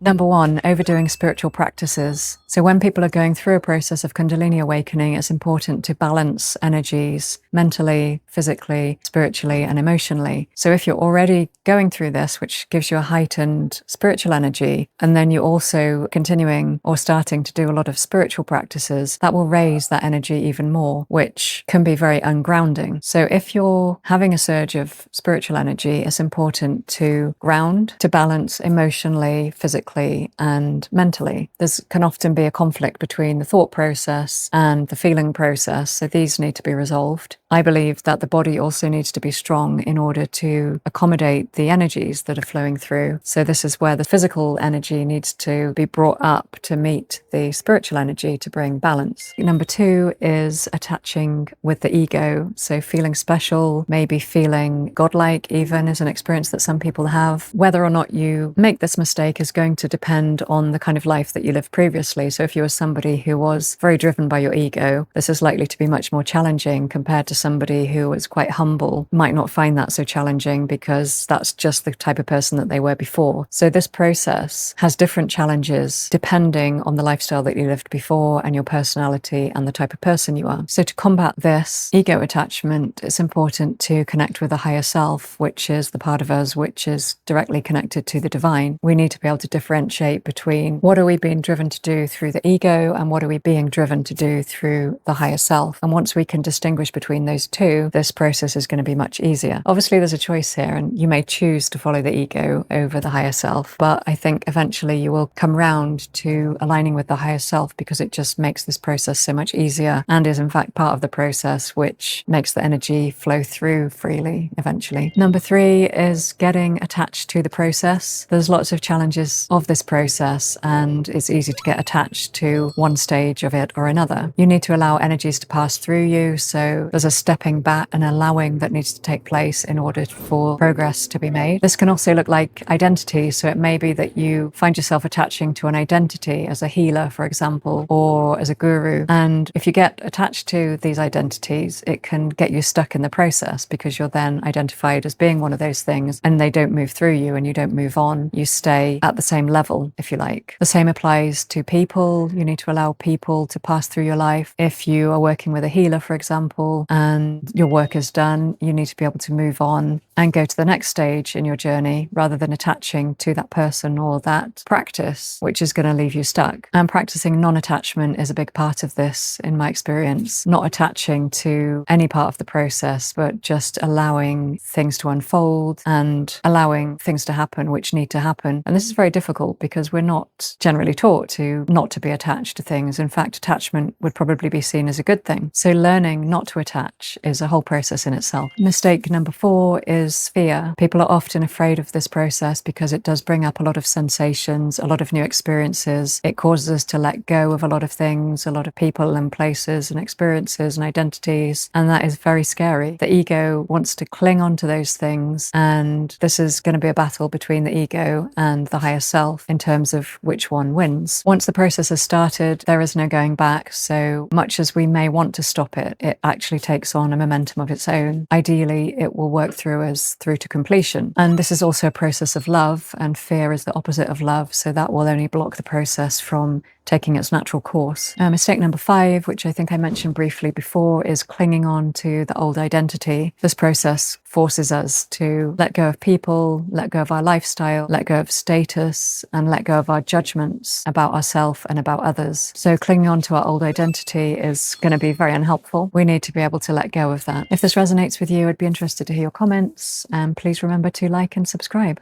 Number one, overdoing spiritual practices. So when people are going through a process of Kundalini awakening, it's important to balance energies mentally, physically, spiritually, and emotionally. So if you're already going through this, which gives you a heightened spiritual energy, and then you're also continuing or starting to do a lot of spiritual practices, that will raise that energy even more, which can be very ungrounding. So if you're having a surge of spiritual energy, it's important to ground, to balance emotionally, physically, and mentally. There can often be a conflict between the thought process and the feeling process, so these need to be resolved. I believe that the body also needs to be strong in order to accommodate the energies that are flowing through. So this is where the physical energy needs to be brought up to meet the spiritual energy to bring balance. Number two is attaching with the ego. So feeling special, maybe feeling godlike even, is an experience that some people have. Whether or not you make this mistake is going to depend on the kind of life that you lived previously. So if you were somebody who was very driven by your ego, this is likely to be much more challenging compared to somebody who was quite humble. Might not find that so challenging because that's just the type of person that they were before. So this process has different challenges depending on the lifestyle that you lived before and your personality and the type of person you are. So to combat this ego attachment, it's important to connect with the higher self, which is the part of us which is directly connected to the divine. We need to be able to differentiate between what are we being driven to do through the ego and what are we being driven to do through the higher self. And once we can distinguish between those two, this process is going to be much easier. Obviously, there's a choice here, and you may choose to follow the ego over the higher self, but I think eventually you will come round to aligning with the higher self because it just makes this process so much easier and is in fact part of the process which makes the energy flow through freely eventually. Number three is getting attached to the process. There's lots of challenges of this process and it's easy to get attached to one stage of it or another. You need to allow energies to pass through you, so there's a stepping back and allowing that needs to take place in order for progress to be made. This can also look like identity, so it may be that you find yourself attaching to an identity as a healer, for example, or as a guru, and if you get attached to these identities, it can get you stuck in the process because you're then identified as being one of those things and they don't move through you and you don't move on. You stay at the same level, if you like. The same applies to people. You need to allow people to pass through your life. If you are working with a healer, for example, and your work is done, you need to be able to move on and go to the next stage in your journey rather than attaching to that person or that practice, which is going to leave you stuck. And practicing non-attachment is a big part of this, in my experience. Not attaching to any part of the process, but just allowing things to unfold and allowing things to happen which need to happen. And this is very difficult because we're not generally taught to not to be attached to things. In fact, attachment would probably be seen as a good thing. So learning not to attach is a whole process in itself. Mistake number four is fear. People are often afraid of this process because it does bring up a lot of sensations, a lot of new experiences. It causes us to let go of a lot of things, a lot of people and places and experiences and identities, and that is very scary. The ego wants to cling on to those things, and this is going to be a battle between the ego and the higher self in terms of which one wins. Once the process has started, there is no going back, so much as we may want to stop it, it actually takes on a momentum of its own. Ideally, it will work through us through to completion. And this is also a process of love, and fear is the opposite of love, so that will only block the process from taking its natural course. Mistake number five, which I think I mentioned briefly before, is clinging on to the old identity. This process forces us to let go of people, let go of our lifestyle, let go of status, and let go of our judgments about ourselves and about others. So clinging on to our old identity is going to be very unhelpful. We need to be able to let go of that. If this resonates with you, I'd be interested to hear your comments, and please remember to like and subscribe.